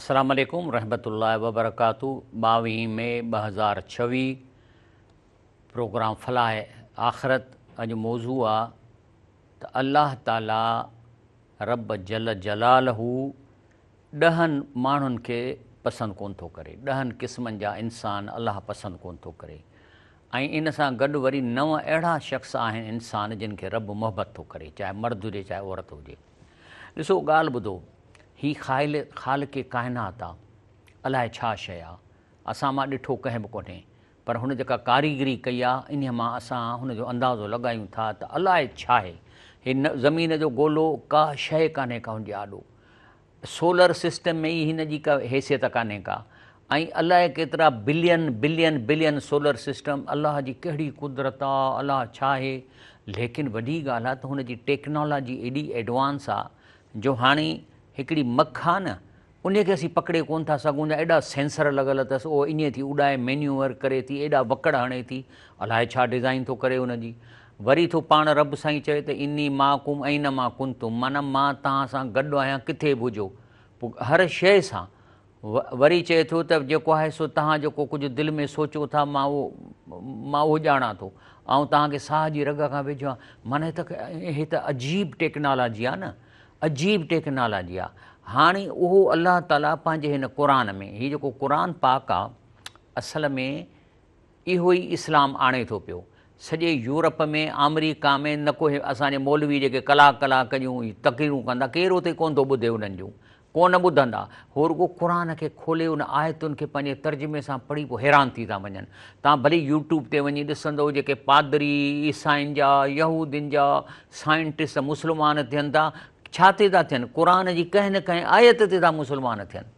अस्सलाम वालेकुम रहमतुल्लाहि व बरकातहू। 22 मई 2026 प्रोग्राम फलाह आख़िरत। अॼु मौज़ू आहे त अल्लाह ताला रब जल जलालहू 10 माण्हुनि खे पसंदि कोन थो करे। 10 क़िस्मनि जा इंसान अल्लाह पसंदि कोन थो करे। ऐं इन सां गॾु वरी 9 अहिड़ा शख़्स आहिनि इंसान जिन खे रब मोहबत थो करे, चाहे मर्द हुजे चाहे औरत हुजे। ॾिसो ॻाल्हि ॿुधो, ही ख़ालिक़े काइनात आहे, अलाए छा शइ आहे, असां मां ॾिठो कंहिं बि कोन्हे, पर हुन जेका कारीगरी कई आहे इन मां असां हुनजो अंदाज़ो लॻायूं था त अलाए छा आहे। हिन ज़मीन जो गोलो का शइ कान्हे का हुनजे आॾो, सोलर सिस्टम में ई हिन जी का हैसियत कान्हे का, ऐं अलाए केतिरा billion billion billion solar system. Allah जी कहिड़ी कुदरत आहे, अलाह छा आहे। लेकिन वॾी ॻाल्हि आहे त हुनजी टेक्नोलॉजी एॾी एडवांस आहे जो हाणे हिकिड़ी मख आहे न, उनखे असीं पकिड़े कोन था सघूं। एॾा सेंसर लॻल अथसि, उहो ईअं थी उॾाए मैन्यूअर करे थी, एॾा वकड़ हणे थी, अलाए छा डिज़ाइन थो करे उनजी। वरी थो पाण रब साईं चए त इनी माकुम ऐं न मां कुंतुम, माना मां तव्हां सां गॾु आहियां, किथे बि हुजो। पोइ हर शइ सां वरी चए थो त जेको आहे सो तव्हां जेको कुझु दिलि में सोचो था मां उहो ॼाणा थो, ऐं तव्हांखे साह जी रग खां वेझो आहे। माना हे त अजीब टेक्नोलॉजी आहे न, अजीब टेक्नोलॉजी आहे। हाणे उहो अल्लाह ताला पंहिंजे हिन क़ुरान में, हीउ जेको क़ुरान पाक आहे असल में इहो ई इस्लाम आणे थो पियो। सॼे यूरोप में, अमेरिका में न को असांजे मौलवी जेके कलाक जूं तक़रीरूं कंदा, केरु उते कोन थो ॿुधे, उन्हनि जूं कोन ॿुधंदा। हो रुॻो क़ुरान खे खोले उन आयतुनि खे पंहिंजे तर्जुमे सां पढ़ी पोइ हैरान थी था वञनि। तव्हां भली यूट्यूब ते वञी ॾिसंदो जेके पादरी ईसाइनि जा, यहूदियुनि जा साइंटिस्ट मुस्लमान थियनि था, छा ते था थियनि, क़ुरान जी कंहिं न कंहिं आयत ते था मुस्लमान थियनि।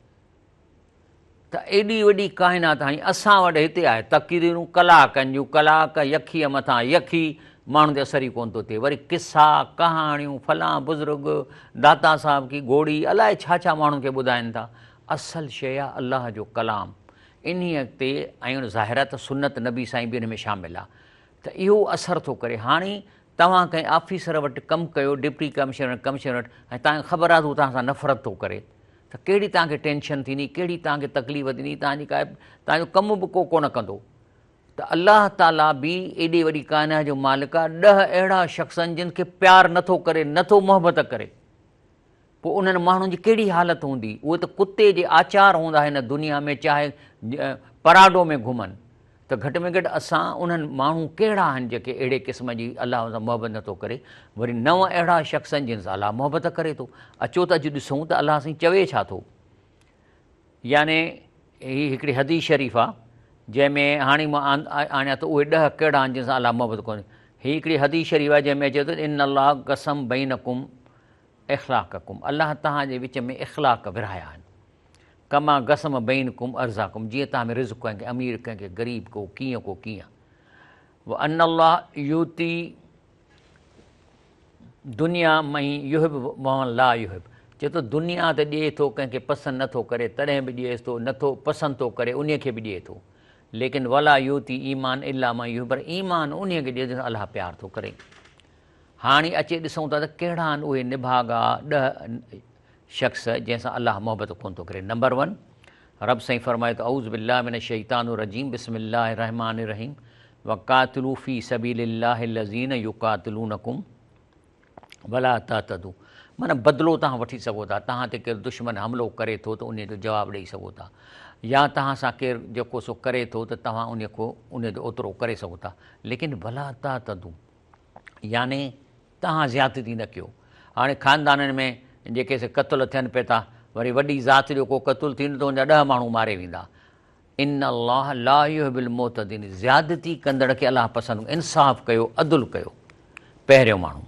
त एॾी वॾी काइनात हाणे असां वटि हिते आहे तक़रीरूं कलाकनि जूं, कलाक यखीअ मथां यखी, माण्हुनि ते असर ई कोन थो थिए। वरी किसा कहाणियूं, फलां बुज़ुर्ग, दाता साहिब की घोड़ी, अलाए छा छा माण्हुनि खे ॿुधाइनि था। असल शइ आहे अलाह जो कलाम। इन्हीअ ते ऐं ज़ाहिर त सुन्नत नबी साईं बि हिन में शामिलु आहे। त इहो असरु थो करे। हाणे तव्हां कंहिं ऑफिसर वटि कमु कयो, डिप्टी कमिश्नर कमिश्नर वटि, ऐं तव्हांखे ख़बर आहे त हू तव्हां सां नफ़रत थो करे, त कहिड़ी तव्हांखे टेंशन थींदी, कहिड़ी तव्हांखे तकलीफ़ थींदी, तव्हांजो कमु बि को कोन कंदो। त अल्लाह ताला बि एॾी वॾी काइनात जो मालिक आहे। 10 अहिड़ा शख़्स आहिनि जिन खे प्यारु नथो करे, नथो मोहबत करे, पोइ उन्हनि माण्हुनि जी कहिड़ी हालत हूंदी। उहे त कुते जे आचार हूंदा हिन दुनिया में, चाहे पराडो में घुमनि, त घटि में घटि असां उन्हनि माण्हू कहिड़ा आहिनि जेके अहिड़े क़िस्म जी अलाह सां मोहबत नथो करे। वरी 9 अहिड़ा शख़्स आहिनि जिन सां अलाह मोहबत करे थो। अचो त अॼु ॾिसूं त अलाह साईं चवे छा थो। याने हीअ हिकिड़ी हदीस शरीफ़ आहे जंहिंमें हाणे मां आणिया त उहे 10 कहिड़ा आहिनि जिन सां अलाह मोहबत कोन्हे। हीअ हिकिड़ी हदीस शरीफ़ आहे जंहिंमें अचे थो इन अलाह क़सम बैनकुम इख़लाक़कुम, अलाह तव्हांजे विच में इख़लाक़ विरहाया आहिनि। कमा गसम बैनकुम अर्ज़ाकुम, जीअं तव्हां में रिज़्क़ कंहिंखे अमीर कंहिंखे ग़रीब को कीअं। व अन अल्लाह यूती दुनिया मई युहिब व ला युहिब, चए थो दुनिया त ॾिए थो, कंहिंखे पसंदि नथो करे तॾहिं बि ॾिए थो, नथो पसंदि थो करे उन खे बि ॾिए थो। लेकिन वला यूती ईमान इला मां युहिब, पर ईमान उन खे ॾिए थो अलाह प्यार थो करे। हाणे अचे ॾिसूं था त कहिड़ा आहिनि उहे निभागा 10 शख़्स जंहिंसां अलाह मोहबत कोन थो करे। नंबर 1, रब साईं फरमाए थो औज़ु बिल्लाहि मिन शैतानिर रजीम बिस्मिल्लाहिर रहमानिर रहीम वक़ातिलू फ़ी सबीलिल्लाहि लज़ीन युक़ातिलूनकुम वला तअतदू, माना बदिलो तव्हां वठी सघो था। तव्हां ते केरु दुश्मन हमिलो करे थो त उन जो जवाबु ॾेई सघो था, या तव्हां सां केरु जेको सो करे थो त तव्हां उन जो ओतिरो करे सघो था। लेकिन वला तअतदू याने तव्हां ज़्यादती न कयो। हाणे ख़ानदाननि में जेके से क़त्ल थियनि पिए था, वरी वॾी ज़ात जो को क़त्लु थींदो त हुनजा 10 माण्हू मारे वेंदा। इन अल्लाह ला युहिब्बुल मुअतदीन, ज़्यादती कंदड़ खे अलाह पसंदि, इंसाफ़ कयो, अदुल कयो, पहिरियों माण्हू।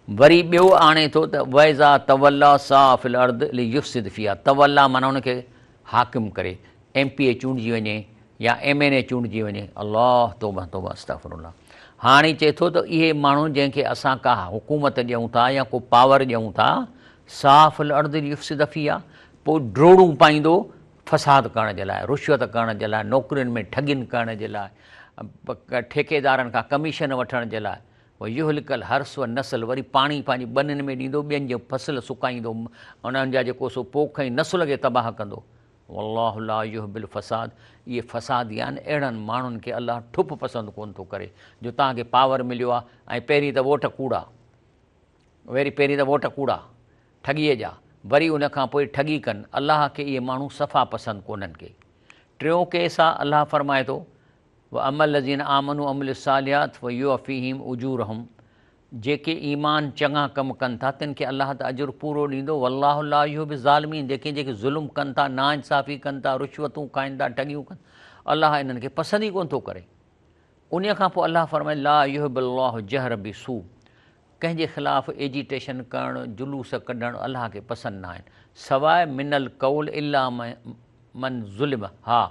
वरी ॿियो आणे थो त वैज़ा तवल्ला सा फिल अर्द लियुफ़्सिद फ़ीहा, तवल्ला माना हुनखे हाकिम करे, MP चूंडिजी वञे या MNA चूंडिजी वञे। अल्लाह तौबा तौबा अस्तग़फिरुल्लाह। हाणे चए थो त इहे माण्हू जंहिंखे असां का हुकूमत ॾियूं था या को पावर ॾियूं था, साफ़ अर्द युफ़्सिद फ़ीहा, पोइ ड्रोड़ूं पाईंदो फ़साद करण जे लाइ, रुश्वत करण जे लाइ, नौकरियुनि में ठगिन करण जे लाइ, ठेकेदारनि खां कमीशन वठण जे लाइ। युहलिकल हर्स व नस्ल, वरी पाणी पंहिंजी ॿनियुनि में ॾींदो, ॿियनि जो फसल सुकाईंदो, उन्हनि जा जेको सो पोख ऐं नसुल खे तबाह कंदो। वल्लाहु ला युहिब्बुल फ़साद, इहे फ़सादी आहिनि। अहिड़नि माण्हुनि खे अलाह ठुप पसंदि कोन थो करे, जो तव्हांखे पावर मिलियो आहे ऐं पहिरीं त वोट कूड़ा ठॻीअ जा, वरी उन खां पोइ ठगी कनि। अलाह खे इहे माण्हू सफ़ा पसंदि कोन्हनि के। टियों केस आहे, अलाह फरमाए थो व अमल लज़ीन आमनू अमल सालियात व युअफ़ीहिम उजूरहुम, जेके ईमान चङा कम कनि था तिन खे अलाह त अजुर पूरो ॾींदो। वल्लाहु ला युहिब्बुल ज़ालिमीन, जेके ज़ुल्म कनि था, नाइंसाफ़ी कनि था, रुश्वतूं खाइनि था, ठगियूं कनि, अलाह इन्हनि खे पसंदि ई कोन थो करे। उन खां पोइ अलाह फरमाए ला युहिब्बुल्लाहु जहर बिसू, कंहिंजे ख़िलाफ़ु एजिटेशन करणु, जुलूस कढणु अलाह खे पसंदि न आहिनि, सवाइ मिनल कौल इल्ला मन ज़ुल्म। हा,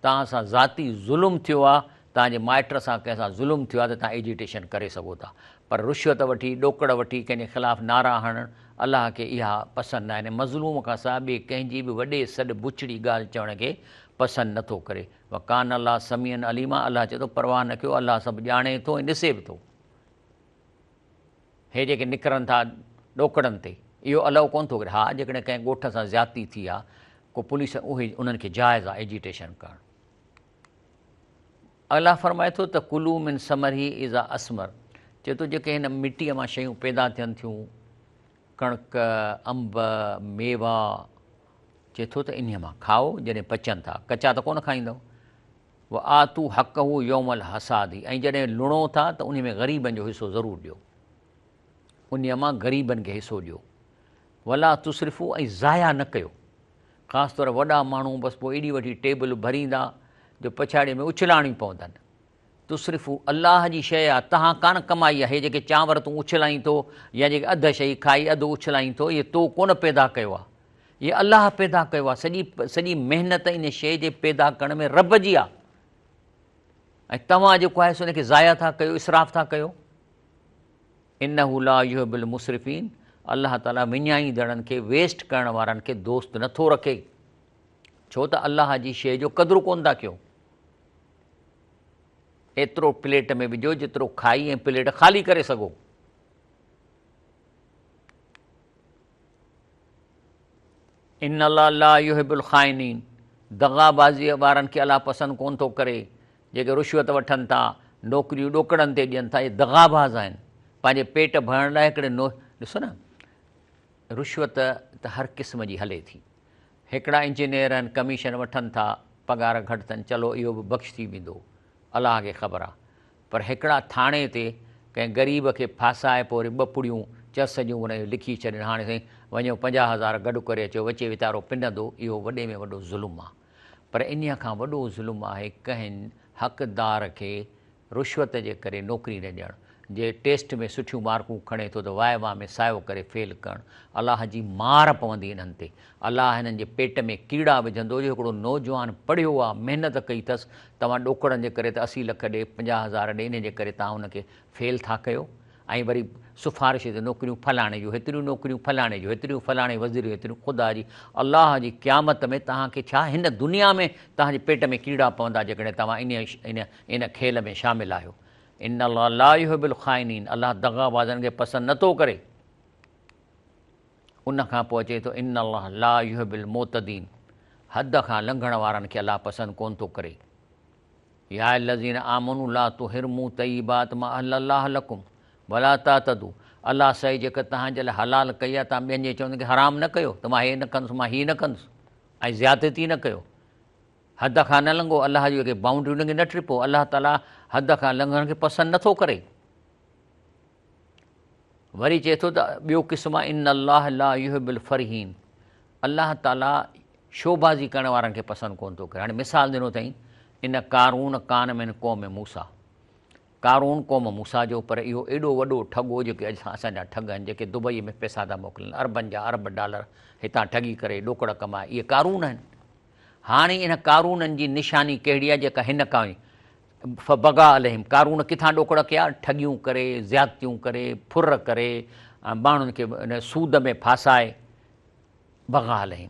तव्हां सां ज़ाती ज़ुल्म थियो आहे, तव्हांजे माइट सां कंहिंसां ज़ुल्म थियो आहे त तव्हां एजिटेशन करे सघो था, पर रुश्वत वठी, ॾोकड़ वठी कंहिंजे ख़िलाफ़ु नारा हणणु अलाह खे इहा पसंदि न आहे। मज़लूम खां सवाइ ॿिए कंहिंजी बि वॾे सॾु बुछड़ी ॻाल्हि चवण खे पसंदि नथो करे। व कान अलाह समीअन अलीमा, अलाह चए थो परवाह न कयो, अलाह सभु ॼाणे थो ऐं ॾिसे बि थो। हे जेके निकिरनि था ॾोकड़नि ते, इहो अलाउ कोन थो करे। हा, जेकॾहिं कंहिं ॻोठ सां ज़्यादती थी आहे, को पुलिस उहे उन्हनि खे जाइज़ आहे एजिटेशन करणु। अलाह फरमाए थो त कुलू मिन समरही इज़ा असमर, चए थो जेके हिन मिटीअ मां शयूं पैदा थियनि थियूं, कणिक, अंब, मेवा, चए थो त इन मां खाओ जॾहिं पचनि था, कचा त कोन खाईंदव। उहा आतू हक़ हू यौमल हसादी, ऐं जॾहिं लुणो था त उन में ग़रीबनि जो हिसो ज़रूरु ॾियो, उन मां ग़रीबनि खे हिसो ॾियो। वला तुसरिफ़ू, ऐं ज़ाया न कयो। ख़ासि तौर वॾा माण्हू बसि पोइ एॾी वॾी टेबल भरींदा जो पछाड़ीअ में उछलाइणी पवंदनि। तुसरिफ़ू अलाह जी शइ आहे, तव्हां कान कमाई आहे। हे जेके चांवर तूं उछलाईं थो, या जेके अधु शइ खाई अधु उछलाईं थो, इहे तो कोन पैदा कयो आहे, इहे अलाह पैदा कयो आहे। सॼी महिनत इन शइ जे पैदा करण में रब जी आहे, ऐं तव्हां जेको आहे सो उनखे ज़ाया था कयो, इसराफ़ था कयो। इन्नहु ला युहिब्बुल मुसरिफ़ीन, अलाह ताला विञाईंदड़नि खे, वेस्ट करण वारनि खे दोस्त नथो रखे, छो त अलाह जी शइ जो क़दुरु कोन था कयो। एतिरो प्लेट में विझो जेतिरो खाई ऐं प्लेट ख़ाली करे सघो। इन अलाह ला युहिब्बुल ख़ाइनीन, दग़ाबाज़ीअ वारनि खे अलाह पसंदि कोन थो करे। जेके रुश्वत वठनि था, नौकिरियूं ॾोकड़नि ते ॾियनि था, इहे दग़ाबाज़ आहिनि। पंहिंजे पेट भरण लाइ हिकिड़े ॾिसो न, रुश्वत त हर क़िस्म जी हले थी। हिकिड़ा इंजीनियर आहिनि, कमीशन वठनि था, पघार घटि अथनि, चलो इहो बि बख़्श थी वेंदो, अलाह खे ख़बर आहे। पर हिकिड़ा थाणे ते कंहिं ग़रीब खे फासाए पोइ वरी 2 पुड़ियूं चस जूं उन लिखी छॾनि, हाणे साईं वञो 50,000 गॾु करे अचो, विचे वीचारो पिनंदो, इहो वॾे में वॾो ज़ुल्म आहे। पर इन खां वॾो ज़ुल्म आहे कंहिं हक़दार खे रुश्वत जे करे नौकिरी न ॾियणु, जे टेस्ट में सुठियूं मार्कूं खणे थो त वाइवा में सायो करे फेल करणु। अलाह जी मार पवंदी इन्हनि ते। अलाह हिननि जे पेट में कीड़ा विझंदो। जो हिकिड़ो नौजवान पढ़ियो आहे, महिनत कई अथसि, तव्हां ॾोकड़नि जे करे त 80 लख ॾे, 50,000 ॾे, इन जे करे तव्हां हुनखे फेल था कयो। ऐं वरी सिफ़ारिश ते नौकिरियूं फलाणे जूं, हेतिरियूं नौकिरियूं फलाणे जूं, हेतिरियूं फलाणे वज़ीर, हेतिरियूं ख़ुदा जी। अलाह जी क़यामत में तव्हांखे छा हिन दुनिया में तव्हांजे पेट में कीड़ा पवंदा जेकॾहिं तव्हां इन खेल में शामिलु आहियो। इन अलाह ला युहिब्बुल ख़ाइनीन, अलाह दग़ाबाज़नि खे पसंदि नथो करे। उन खां पोइ अचे थो इन अलाह ला युहिब्बुल मोतदीन, हद खां लंघण वारनि खे अलाह पसंदि कोन थो करे। या लज़ीन आमनू ला तुहिरमू तय्यिबात मा अहल्लल्लाहु लकुम वला तातदू, अलाह सही जेका तव्हांजे लाइ हलाल कई आहे, तव्हां ॿियनि जे चवंदे खे हराम न कयो, त मां हे न कंदुसि, मां हीअ न कंदुसि, ऐं ज़्यादती न कयो, हद खां न लंघो, अलाह जी जेके बाउंड्रियूं उनखे न टिपो। अलाह ताला हद खां लंघण खे पसंदि नथो करे। वरी चए थो त ॿियो क़िस्म आहे इन अलाह ला युहिब्बुल फरहीन, अलाह ताला शोबाज़ी करण वारनि खे पसंदि कोन थो करे। हाणे मिसाल ॾिनो अथई, इन कारून कान में क़ौम मूसा, कारून क़ौम मूसा जो, पर इहो एॾो वॾो ठॻो जेके असांजा ठॻ आहिनि, जेके दुबई में पैसा था मोकिलनि, अरबनि जा अरब डॉलर हितां ठगी करे ॾोकड़ कमाए, इहे कारून आहिनि। हाणे इन कारूननि जी निशानी कहिड़ी आहे, जेका हिन खां बगा अलहिम, कारून किथां ॾोकड़ कया, ठगियूं करे, ज़्यादतियूं करे, फुर करे, माण्हुनि खे इन सूद में फासाए, बगा अलहिम।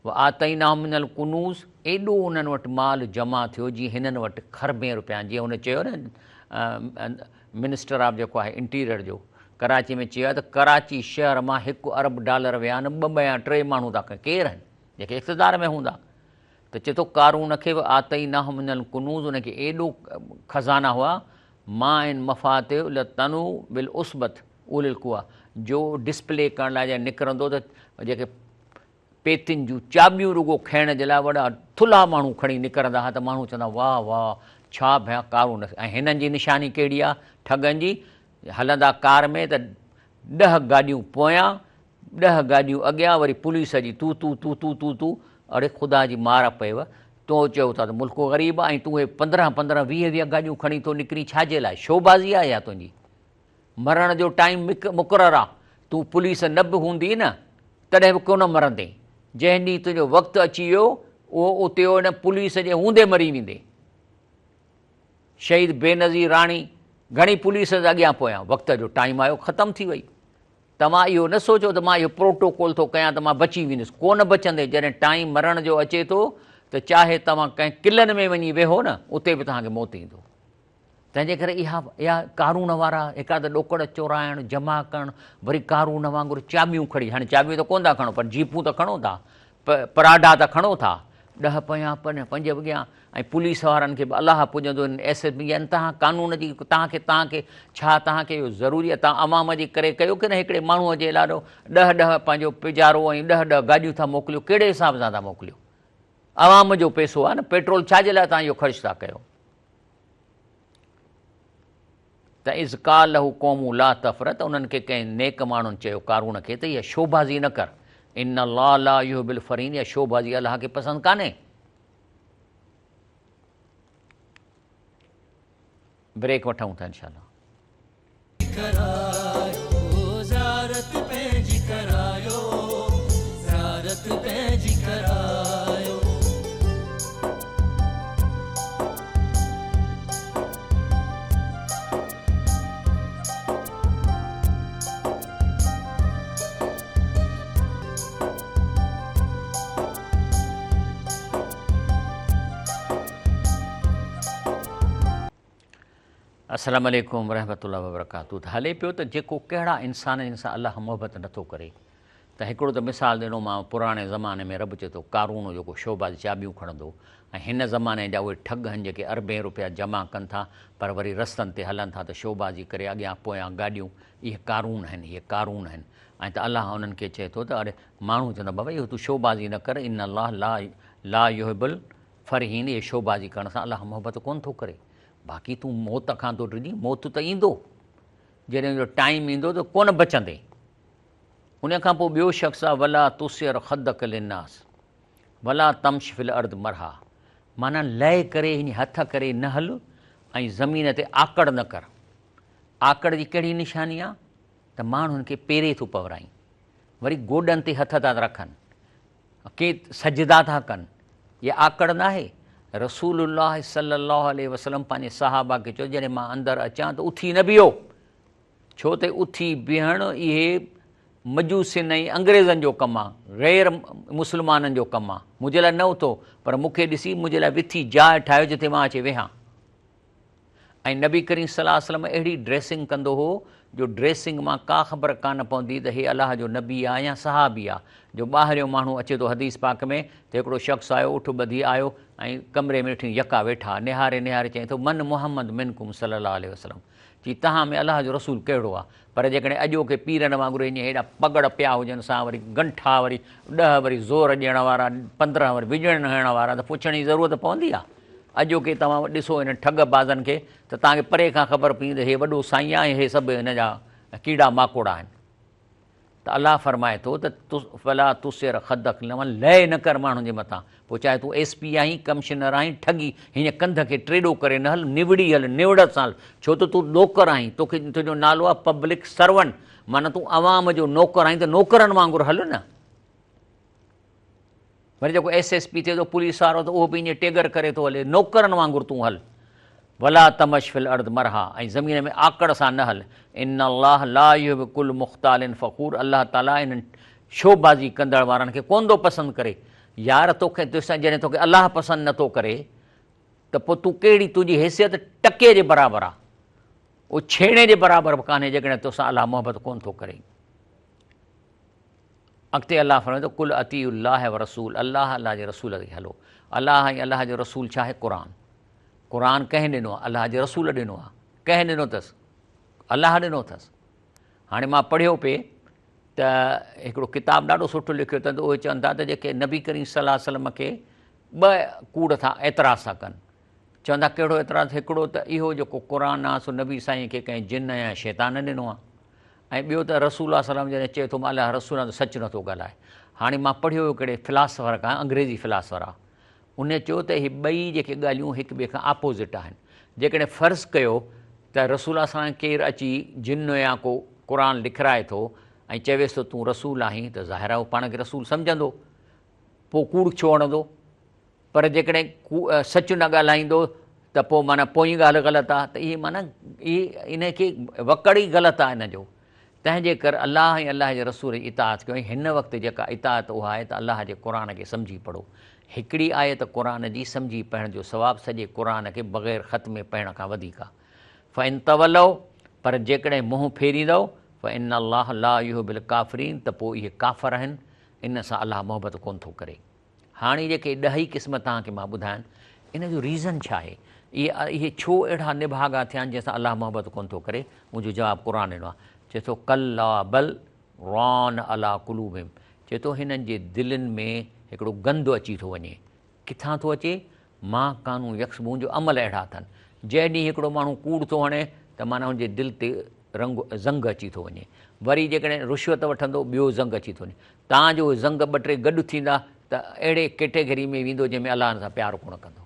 आतईना मिनल कुनूज़, एॾो उन्हनि वटि माल जमा थियो जीअं हिननि वटि खरबें रुपया, जीअं हुन चयो न मिनिस्टर ऑफ जेको आहे इंटीरियर जो कराची में चयो आहे त कराची शहर मां $1 अरब विया आहिनि, 2 या 3 माण्हू था कनि, केरु आहिनि जेके इक़्तिदार में हूंदा। त चए थो कारून खे बि आतई ना मिनल कुनूज़, उनखे एॾो खज़ाना हुआ, मां इन मफ़ात तनु बिल उस्बत उलिल कुआ, जो डिस्प्ले करण लाइ निकिरंदो त जेके पेतियुनि जूं चाबियूं रुगो खणण जे लाइ वॾा थुल्हा माण्हू खणी निकिरंदा हुआ, त माण्हू चवंदा वाह वाह छा भया कारून। ऐं हिननि जी निशानी कहिड़ी आहे ठगनि जी, हलंदा कार में त 10 गाॾियूं पोयां 10 गाॾियूं अॻियां, वरी पुलिस जी तू तू तू तू तू तू, अड़े ख़ुदा जी मार पएव, तो चओ था त मुल्क ग़रीब आहे ऐं तूं 15-15 20 गाॾियूं खणी थो निकिरी, छाजे लाइ? शोबाज़ी आहे या तुंहिंजी? मरण जो टाइम मुक़ररु आहे, तूं पुलिस न बि हूंदी न तॾहिं बि कोन मरंदे, जंहिं ॾींहुं तुंहिंजो वक़्तु अची वियो उहो उते हुन पुलिस जे हूंदे मरी वेंदे। शहीद बेनज़ीर राणी घणी पुलिस जे अॻियां पोयां, वक़्त जो टाइम आयो, ख़तमु थी वई। तव्हां इहो न सोचो त मां इहो प्रोटोकॉल थो कयां त मां बची वेंदुसि, कोन बचंदे। जॾहिं टाइम मरण जो अचे थो त चाहे तव्हां कंहिं किलनि में वञी वेहो न, उते बि तव्हांखे मौत ईंदो। तंहिंजे करे इहा कारून वारा हिकु त ॾोकड़ चोराइणु, जमा करणु, वरी कारून वांगुरु चाबियूं खणी, हाणे चाबियूं त कोन था खणो पर जीपूं त खणो था, पराडा त खणो था, 10 पयां 5 अॻियां, ऐं पुलिस वारनि खे बि अलाह पुॼंदो एसएसपी आहिनि। तव्हां कानून जी तव्हांखे छा तव्हांखे इहो ज़रूरी आहे? तव्हां अवाम जे करे कयो की न हिकिड़े माण्हूअ जे लाॾो 10 पंहिंजो पिजारो ऐं 10 गाॾियूं था मोकिलियो, कहिड़े हिसाब सां था मोकिलियो? अवाम जो पैसो आहे न, पेट्रोल छाजे लाइ तव्हां इहो ख़र्च था कयो? त इज़काल लहू क़ौमू ला तफ़रत, उन्हनि खे कंहिं नेक माण्हुनि चयो कारून खे त इहा शोबाज़ी न कर, इन अल्लाह ला युहिब्बुल फ़रीन, इहा शोबाज़ी अलाह खे पसंदि कान्हे। ब्रेक वठूं था इंशाअल्लाह। अस्सलामु अलैकुम वरहमतुल्लाहि वबरकातुहू। त हले पियो त जेको कहिड़ा इंसान जिन सां अलाह मोहबत नथो करे, त हिकिड़ो त मिसाल ॾिनो मां, पुराणे ज़माने में रब चए थो कारून जेको शोबाज़ चाबियूं खणंदो, ऐं हिन ज़माने जा उहे ठग आहिनि जेके अरबें रुपया जमा कनि था पर वरी रस्तनि ते हलनि था त शोबाज़ी करे अॻियां पोयां गाॾियूं, इहे कारून आहिनि, इहे कारून आहिनि। ऐं त अलाह उन्हनि खे चए थो त अड़े माण्हू चवंदा बाबा इहो तूं शोबाज़ी न कर, इन अल्लाह ला युहिब्बुल फ़रीन, इहे शोबाज़ी करण सां अलाह मोहबत कोन थो करे। बाक़ी तूं मौत खां थो डिॼी, मौत त ईंदो, जॾहिं जो टाइम ईंदो त कोन बचंदे। उन खां पोइ ॿियो शख़्स आहे वला तुसिर ख़दक लिन्नास वला तमश फिल अर्द मरहा, माना लय करे हीअं हथ करे न हल ऐं ज़मीन ते आकड़ न कर। आकड़ जी कहिड़ी निशानी आहे त माण्हुनि खे पेरे थो पवराई, वरी गोॾनि ते हथ था रखनि, के सजदा था कनि, इहा आकड़ न आहे। रसूलुल्लाह सल्लल्लाहु अलैहि वसल्लम पंहिंजे सहाबा खे चयो जॾहिं मां अंदरि अचां त उथी न बीहो, छो त उथी बीहणु इहे मजूसिन ऐं अंग्रेज़नि जो कमु आहे, ग़ैर मुस्लमाननि जो कमु आहे। मुंहिंजे लाइ न उथो, पर मूंखे ॾिसी मुंहिंजे लाइ विथी जाइ ठाहियो जिते मां अची वेहां। ऐं नबी करीम सल्लल्लाहु अलैहि वसल्लम अहिड़ी ड्रेसिंग कंदो हो जो ड्रेसिंग मां का ख़बर कान पवंदी त हे अलाह जो नबी आहे या सहाबी आहे। जो ॿाहिरियों माण्हू अचे थो हदीस पाक में त हिकिड़ो शख़्स आयो, उठ ॿधी आयो ऐं कमरे में वेठी यका वेठा, निहारे निहारे चई थो मन मुहम्मद मिनकुम सल्लल्लाहु अलैहि वसल्लम, चई तव्हां में अलाह जो रसूल कहिड़ो आहे? पर जेकॾहिं अॼोके पीरनि वांगुरु हीअं हेॾा पगड़ पिया हुजनि सां, वरी गंठा, वरी 10 वरी ज़ोर ॾियण वारा, 15 वरी विझण हणण वारा, त पुछण जी ज़रूरत पवंदी आहे? अॼोके तव्हां ॾिसो हिन ठगबाज़नि खे त तव्हांखे परे खां ख़बर पई त हे वॾो साईं आहे, हे सभु हिन जा कीड़ा माकोड़ा आहिनि। त अलाह फरमाए थो त फला तुसिर ख़दक लय न कर माण्हुनि जे मथां, पोइ चाहे तूं SP आहीं, कमिशनर आहीं, ठगी हीअं कंध खे टेॾो करे न हल, निवड़ी हल, निवड़त सां हल, छो त तूं नौकर आहीं, तोखे तुंहिंजो नालो आहे पब्लिक सर्वेंट, माना तूं अवाम जो नौकर आहीं त नौकरनि वांगुरु हल न। वरी जेको SSP थिए थो पुलिस वारो, त उहो बि ईअं टेगर करे थो हले, नौकरनि वांगुरु तूं हल। वला तमश फिल अर्द मरहा, ऐं ज़मीन में आकड़ सां न हल। इन अल्लाह ला युहिब्बु कुल मुख्तालिन फ़खूर, अल्लाह ताला इन्हनि शोबाज़ी कंदड़ वारनि खे कोन थो पसंदि करे। यार तोखे जॾहिं तोखे अलाह पसंदि नथो करे त पोइ तूं कहिड़ी, तुंहिंजी हैसियत टके जे बराबरि आहे। उहो छेणे जे बराबरि बि कान्हे जेकॾहिं तोसां अलाह मोहबत कोन थो करे। अॻिते अलाह फरमाए थो कुल अतीउल्लाह व रसूल, अलाह अलाह जे रसूल खे हलो। अलाह ऐं अलाह जो रसूल छा आहे? क़ुर। क़ुर कंहिं ॾिनो आहे? अलाह जे रसूल ॾिनो आहे। कंहिं ॾिनो अथसि? अलाह ॾिनो अथसि। हाणे मां पढ़ियो पिए त हिकिड़ो किताबु ॾाढो सुठो लिखियो अथनि, त उहे चवनि था त जेके नबी करीम सल्लल्लाहु अलैहि वसल्लम खे ॿ कूड़ था एतिराज़ था कनि। चवंदा कहिड़ो एतिराज़? हिकिड़ो त इहो जेको क़ुर आहे सो नबी साईं खे कंहिं जिन या शैतान ॾिनो आहे, ऐं ॿियो त रसूल सल्लल्लाहु अलैहि वसल्लम जॾहिं चए थो मां अलाह रसूल आहे त सच नथो ॻाल्हाए। हाणे मां पढ़ियो हुयो कहिड़े फिलासफ़र खां, अंग्रेज़ी फिलासफ़र आहे, उन चयो त इहे ॿई जेके ॻाल्हियूं हिक ॿिए खां आपोज़िट आहिनि। जेकॾहिं फ़र्ज़ु कयो त रसूल सां केरु अची जिन या को क़ुर लिखाए थो ऐं चवेसि थो तूं रसूल आहीं, त ज़ाहिर आहे उहो पाण खे रसूल सम्झंदो, पोइ कूड़ छो हणंदो? पर जेकॾहिं सच न ॻाल्हाईंदो त पोइ माना पोइ ॻाल्हि ग़लति आहे। त इहे माना इन खे वकड़ ई ग़लति आहे इन जो। तंहिंजे करे अलाह ऐं अलाह जे रसूल जी इताअत कयो। हिन वक़्तु जेका इताअत उहा आहे त अलाह जे क़ुर खे सम्झी पढ़ो। हिकिड़ी आहे त क़ुर जी सम्झी पढ़ण जो सवाबु सॼे क़ुर खे बग़ैर ख़त में पढ़ण खां वधीक आहे। फ़इन तवलो, पर जेकॾहिं मुंहुं फेरींदव फ़इन अलाह ला युहिब्बुल काफ़िरीन, त पोइ इहे काफ़िर आहिनि, इन सां अलाह मोहबत कोन थो करे। हाणे जेके 10 क़िस्म तव्हांखे मां ॿुधाइनि, इन जो रीज़न छा आहे? इहे छो अहिड़ा निभागा थिया आहिनि जंहिंसां अलाह मोहबत कोन थो करे? मुंहिंजो जवाबु क़ुर ॾिनो आहे। चए थो कल्ला बल रान अला कुलूबिहिम, चए थो हिननि जे दिलनि में हिकिड़ो गंदु अची थो वञे। किथां थो अचे? मां कानू यक्स, मुंहिंजो अमल अहिड़ा अथनि। जंहिं ॾींहुं हिकिड़ो माण्हू कूड़ थो हणे त माना हुनजे दिलि ते ज़ंग अची थो वञे। वरी जेकॾहिं रिश्वत वठंदो ॿियो ज़ंग अची थो वञे। तव्हांजो ज़ंग 2-3 गॾु थींदा त अहिड़े कैटेगरी में वेंदो जंहिंमें अलाह सां प्यारु कोन कंदो।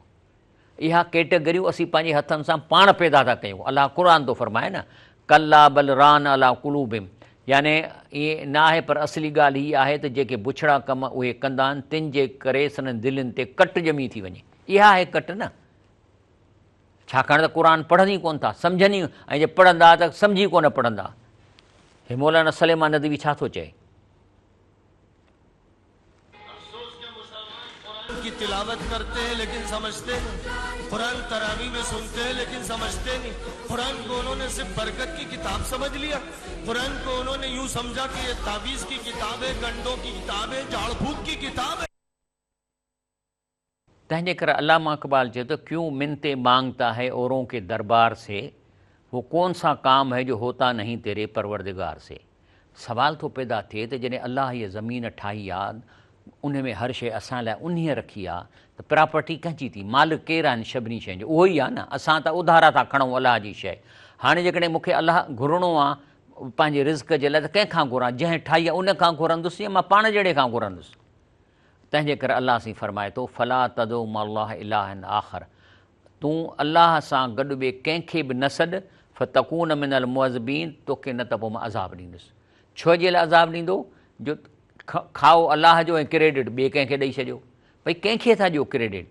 इहा कैटेगरियूं असीं पंहिंजे हथनि सां पाण पैदा था कयूं। अलाह क़ुर थो फरमाए न, कल्ला बल रान अला कुलूबिहिम, याने ईअं न आहे, पर असली ॻाल्हि हीअ आहे त जेके बुछड़ा कम उहे कंदा आहिनि, तिन जे करे संदनि दिलनि ते कट ॼमी थी वञे। इहा आहे कट न, छाकाणि त क़ुर पढ़नि ई कोन था, सम्झनि ई, ऐं जे पढ़ंदा त सम्झी कोन पढ़ंदा। हे मौलाना सलेमान नदवी छा थो चए? की तिलावत करते हैं लेकिन समझते नहीं, कुरान तरावी में सुनते हैं लेकिन समझते नहीं। कुरान को उन्होंने सिर्फ बरकत की किताब समझ लिया। कुरान को उन्होंने यूं समझा कि ये ताबीज की किताब है, गंडों की किताब है, झाड़ फूक की किताब है। तंहिंजे करे अल्लामा इक़बाल चए तो क्यों मिन्नते मांगता है औरों के दरबार से, वो कौन सा काम है जो होता नहीं तेरे परवरदिगार से। सवाल थो पैदा थिए त जॾहिं अलाह हीअ ज़मीन ठाही आहे, उन में हर शइ असां लाइ उन्हीअ रखी आहे, त प्रॉपर्टी कंहिंजी थी? मालिक केरु आहिनि सभिनी शयुनि जो? उहो ई आहे न। असां त उधारा था खणूं अलाह जी शइ। हाणे जेकॾहिं मूंखे अलाह घुरणो आहे पंहिंजे रिज़्क़ जे लाइ, त कंहिंखां घुरां? जंहिं ठाही आहे उन खां घुरंदुसि या मां पाण जहिड़े खां घुरंदुसि? तंहिंजे करे अलाह साईं फरमाए थो फला तदो मल्लाह इलाहन आख़र, तूं अलाह सां गॾु ॿिए कंहिंखे बि न सॾ, फ़तकून मिनल मुअज़्ज़बीन, तोखे न त पोइ मां अज़ाब ॾींदुसि। छो जे लाइ अज़ाब ॾींदो? जो खाओ अलाह जो ऐं क्रेडिट ॿिए कंहिंखे ॾेई छॾियो। भई कंहिंखे था ॾियो क्रेडिट?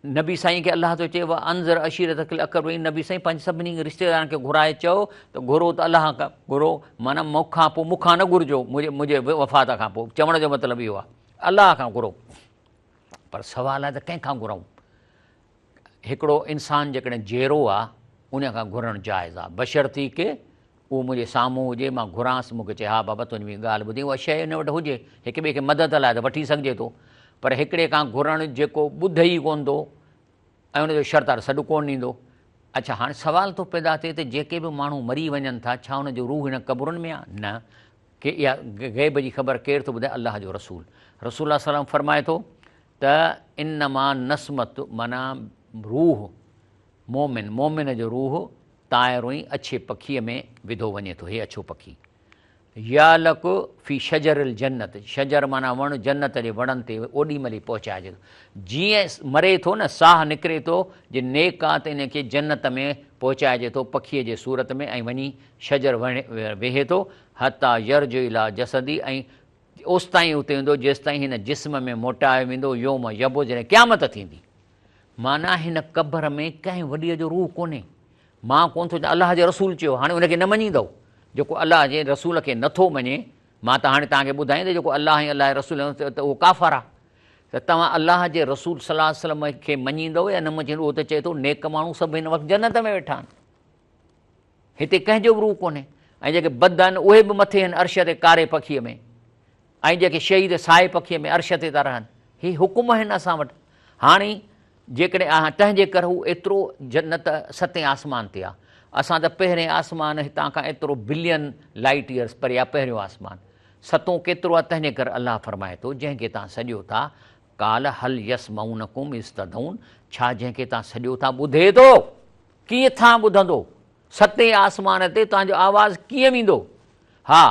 नबी साईं खे अलाह थो चए व अंज़र अशीरतकल अक़रबीन, नबी साईं पंहिंजे सभिनी रिश्तेदारनि खे घुराए चओ त घुरो त अलाह खां घुरो, माना मूंखां पोइ मूंखां न घुरिजो, मुंहिंजे वफ़ात खां पोइ। चवण जो मतिलबु इहो आहे अलाह खां घुरो। पर सुवाल आहे त कंहिंखां घुरूं? हिकिड़ो इंसानु जेकॾहिं जहिड़ो आहे उन खां घुरणु जाइज़ आहे, बशर्ती के उहो मुंहिंजे साम्हूं हुजे, मां घुरांसि, मूंखे चए हा बाबा तुंहिंजी ॻाल्हि ॿुधी, उहा शइ हिन वटि हुजे, हिक ॿिए खे मदद लाइ त वठी सघिजे थो। पर हिकिड़े खां घुरणु जेको ॿुध ई कोन थो ऐं उनजो शर्तार सॾु कोन ॾींदो। अच्छा, हाणे सुवाल थो पैदा थिए त जेके बि माण्हू मरी वञनि था, छा हुनजो रूह हिन क़बरुनि में आहे? न। के इहा ग़ैब जी ख़बर केरु थो ॿुधाए? अलाह जो रसूल। रसूल सलाम फरमाए थो त इनमा नस्मत, माना रूह मोमिन जो रूह ताइरो ई अछे पखीअ में विधो वञे थो। हे अछो पखी। या लक फ़ी शजरिल जन्नत, शजर माना वण, जन्नत जे वणनि ते ओॾी महिल पहुचाइजे थो। जीअं मरे थो न, साह निकिरे थो, जे नेक आहे त इनखे जन्नत में पहुचाइजे थो पखीअ जे सूरत में, ऐं वञी शजर वेहे थो हता यर्जो इला जसदी, ऐं ओसि ताईं उते वेंदो जेसि ताईं हिन जिस्म में मोटाए वेंदो योम यबो, जॾहिं क़यामत थींदी। माना हिन क़बर में कंहिं वॾीअ जो रूह कोन्हे। मां कोन थो चवां, अलाह जे रसूल चयो, हाणे उनखे न मञींदव। जेको अलाह जे रसूल खे नथो मञे, मां त हाणे तव्हांखे ॿुधाईंदे, जेको अलाह ऐं अलाह जे रसूल त उहो काफ़र आहे। त तव्हां अलाह जे रसूल सल्लल्लाहु अलैहि वसल्लम खे मञींदव या न मञींदव? उहो त चए थो नेक माण्हू सभु हिन वक़्तु जन्नत में वेठा आहिनि। हिते कंहिंजो बि रूह कोन्हे। ऐं जेके बद आहिनि उहे बि मथे आहिनि अर्श ते कारे पखीअ में, ऐं जेके शहीद साए पखीअ में अर्श ते था रहनि। ही हुकुम आहिनि असां वटि। हाणे जेकॾहिं तंहिंजे करे हू एतिरो जन्नत सतें आसमान ते आहे। असां त पहिरें आसमान हितां खां एतिरो बिलियन लाइट ईयर्स परे आहे पहिरियों आसमान। सतों केतिरो आहे, तंहिंजे करे अलाह फरमाए थो जंहिंखे तव्हां सॼो था काल हल यस मऊनकुम इस्तदऊन, छा जंहिंखे तव्हां सॼो था ॿुधे थो, कीअं था ॿुधंदो, सतें आसमान ते तव्हांजो आवाज़ु कीअं वेंदो। हा,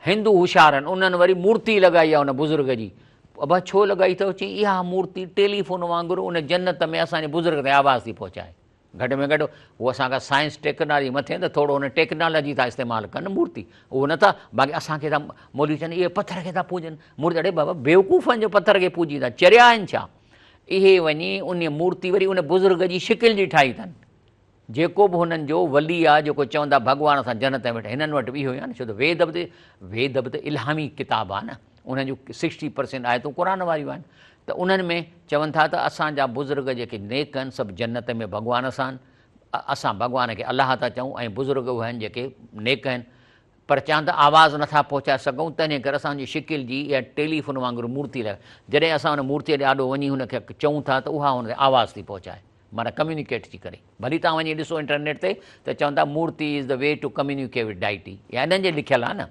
हिंदू होशियार आहिनि, उन्हनि वरी मूर्ति लॻाई आहे उन बुज़ुर्ग जी। अबा छो लॻाई अथव? चई इहा मूर्ति टेलीफोन वांगुरु उन जन्नत में असांजे बुज़ुर्ग ताईं आवाज़ थी पहुचाए। घटि में घटि उहो असांखां साइंस टेक्नोलॉजी मथे त थोरो हुन टेक्नोलॉजी था इस्तेमालु कनि मूर्ति, उहो नथा। बाक़ी असांखे था मौलवी चवनि इहे पथर खे था पूॼनि, मूर्ति। अड़े बाबा बेवकूफ़नि जो पथर खे पूॼी था, चरिया आहिनि छा? इहे वञी उन मूर्ति वरी उन बुज़ुर्ग जी शिकिल जी ठाही अथनि। जेको बि हुननि जो वली आहे जेको चवंदा भॻवान सां जन्नत में वेठा, हिननि वटि बि इहो ई आहे न। छो त वेद बि त इल्हामी किताब आहे न, उन्हनि जूं 60% आयतूं क़ुरान वारियूं आहिनि। त उन्हनि में चवनि था त असांजा बुज़ुर्ग जेके नेक आहिनि सभु जन्नत में भॻवान सां आहिनि। असां भॻवान खे अलाह था चऊं ऐं बुज़ुर्ग उहे आहिनि जेके नेक आहिनि, पर चवनि त आवाज़ु नथा पहुचाए सघूं, तंहिंजे करे असांजी शिकिल जी इहा टेलीफोन वांगुरु मूर्ति लॻ। जॾहिं असां हुन मूर्तीअ ॾे ॾाढो वञी हुनखे चऊं था त उहा हुन ते आवाज़ु थी पहुचाए, माना कम्यूनिकेट थी करे। भली तव्हां वञी ॾिसो इंटरनेट ते त चवनि था मूर्ति is the way to communicate with deity, या हिननि जे लिखियलु आहे न।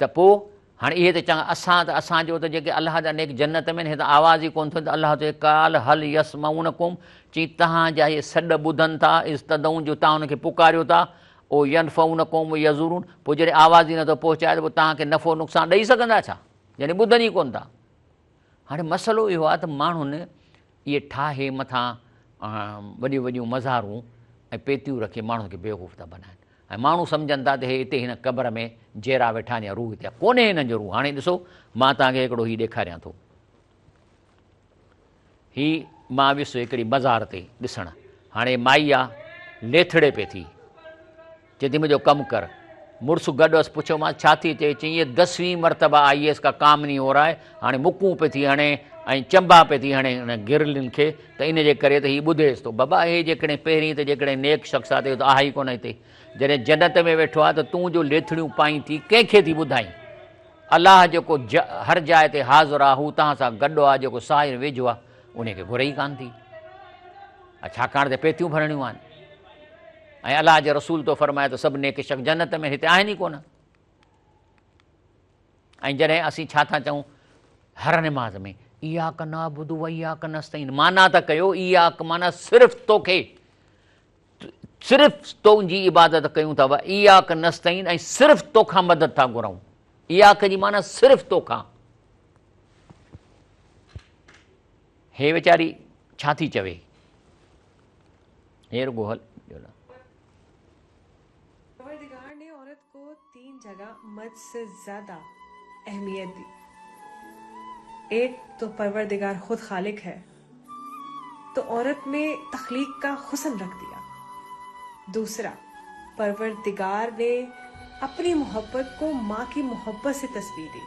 त पोइ हाणे इहे त चङा असांजो त जेके अलाह जा नेक जन्नत में हे त आवाज़ ई कोन्ह थो। त अलाह चए काल हल यस मऊनकुम, चई तव्हांजा इहे सॾ ॿुधनि था इस्तदऊं जो तव्हां हुनखे पुकारियो था, ओ यनफ़उनकुम यज़ूरून, पोइ जॾहिं आवाज़ ई नथो पहुचाए त पोइ तव्हांखे नफ़ो नुक़सानु ॾेई सघंदा छा, यानी ॿुधनि ई कोन्ह था। हाणे मसइलो इहो आहे त माण्हुनि इहे ठाहे मथां वॾियूं वॾियूं मज़ारूं ऐं पेतियूं रखी माण्हुनि खे बेवकूफ़ था बनाइनि। ऐं माण्हू सम्झनि था त हे हिते हिन क़बर में जेरा वेठा आहिनि या रूह हिते आहे, कोन्हे हिननि जो रूह। हाणे ॾिसो मां तव्हांखे हिकिड़ो हीउ ॾेखारियां थो। हीउ मां वियुसि हिकिड़ी मज़ार ते ॾिसणु। हाणे माई आहे लेथड़े पे थी, चए थी मुंहिंजो कमु कर। मुड़ुसु गॾु हुअसि, पुछियोमांसि छा थी चए? चई इहे 10वीं मरतबा IAS का काम नहीं हो रहा है, हाणे मुकूं पे थी हणे ऐं चंबा पे थी हणे हुन गिरलिन खे, त इन जे करे त हीउ ॿुधेसि थो। बाबा हे जेकॾहिं पहिरीं त जेकॾहिं नेक शख़्स आहे त आहे ई कोन हिते। जॾहिं जन्नत में वेठो आहे त तूं जो लेथड़ियूं पाईं थी कंहिंखे थी ॿुधाईं? अलाह जेको हर जाइ ते हाज़िर आहे, हू तव्हां सां गॾु आहे, जेको साहिर वेझो आहे, उनखे घुरे ई कान थी, छाकाणि त पेतियूं भरणियूं आहिनि। ऐं अलाह जे रसूल तो फरमाए त सभु नेक शख़्स जन्नत में हिते आहिनि ई कोन। ऐं जॾहिं असीं छा था चऊं हर निमाज़ में इयाक नअबुदु व इयाक नस्तईन, माना त कयो इयाक माना सिर्फ़ु तोखे, सिर्फ़ु तुंहिंजी इबादत कयूं था, इयाक नस्तईन ऐं सिर्फ़ु तोखां मदद था घुरऊं। इयाक जी माना सिर्फ़ु तोखां। हे वीचारी छा थी चवे? हे रुगो हल परवरदिगार ने औरत को 3 जगह मर्द से ज्यादा अहमियत दी। एक तो परवरदिगार खुद खालिक है, तो औरत में तख्लीक का हुस्न रख दिया। दूसरा, परवरदिगार ने अपनी मोहब्बत को माँ की मोहब्बत से तस्वीर दी।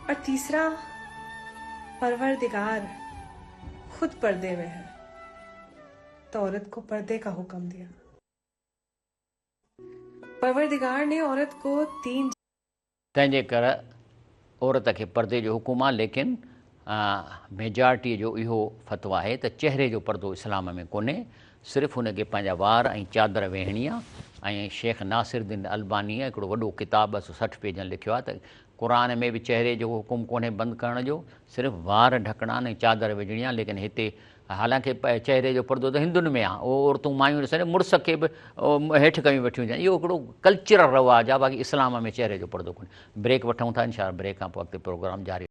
और तीसरा, परवरदिगार खुद पर्दे में है, तो औरत को पर्दे का हुक्म दिया। परवरदिगार ने औरत को 3 तंहिंजे करे औरत खे पर्दे जो हुकुम आहे, लेकिन मेजॉरिटी जो इहो फतवा आहे त चहिरे जो पर्दो इस्लाम में कोन्हे, सिर्फ़ु हुनखे पंहिंजा वार ऐं चादर वेहणी आहे। ऐं शेख नासिरुद्दीन अलबानीअ हिकिड़ो वॾो किताबु 260 पेजनि लिखियो आहे त क़ुरान में बि चहिरे जो हुकुम कोन्हे बंदि करण जो, सिर्फ़ु वार ढकणा ऐं चादर विझणी आहे। लेकिन हिते हालांकि चहिरे जो पर्दो त हिंदुनि में आहे, उहो औरतूं मायूं ॾिसनि मुड़ुस खे बि हेठि कयूं वेठियूं हुजनि, इहो हिकिड़ो कल्चरल रवाजु आहे। बाक़ी इस्लाम में चहिरे जो पर्दो कोन्हे। ब्रेक वठूं था, इंशाअल्लाह ब्रेक खां पोइ अॻिते प्रोग्राम जारी।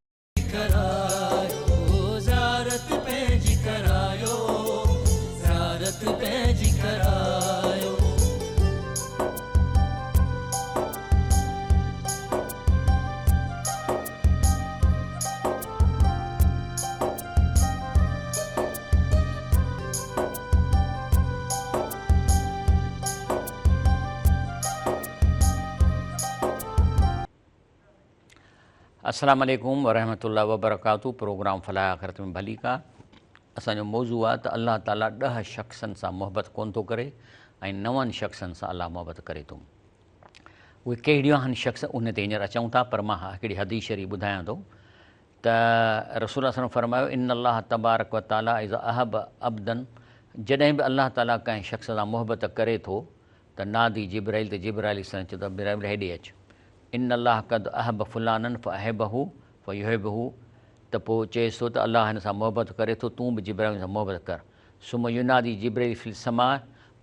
अस्सलाम वालेकुम वरहमतुल्लाहि वबरकातुहू। प्रोग्राम फलाह आख़िरत में भली का। असांजो मौज़ू आहे त अल्लाह ताला 10 शख़्सनि सां मोहबत कोन थो करे, ऐं 9 शख़्सनि सां अलाह मोहबत करे थो। उहे कहिड़ियूं आहिनि शख़्स उन ते हींअर अचूं था, पर मां हिकिड़ी हदीस शरीफ़ ॿुधायां थो त रसूल सल्लल्लाहु अलैहि वसल्लम फरमायो इन अल्लाह तबारक व ताला इज़ अहब अब्दन, जॾहिं बि अल्लाह ताला कंहिं शख़्स सां मोहबत करे थो त नादी जिब्राइल ते जिब्राइल सां चयो त जिब्राइल हेॾे अचु, इन अल्लाह क़द अहब फुलानन फ़अहिबहु फ़युहिब्बुहु, त पोइ चएसि थो त अल्लाह हिन सां मोहबत करे थो, तूं बि जिब्राइल सां मोहबत कर। सुम युनादी जिब्राइल फिल समा,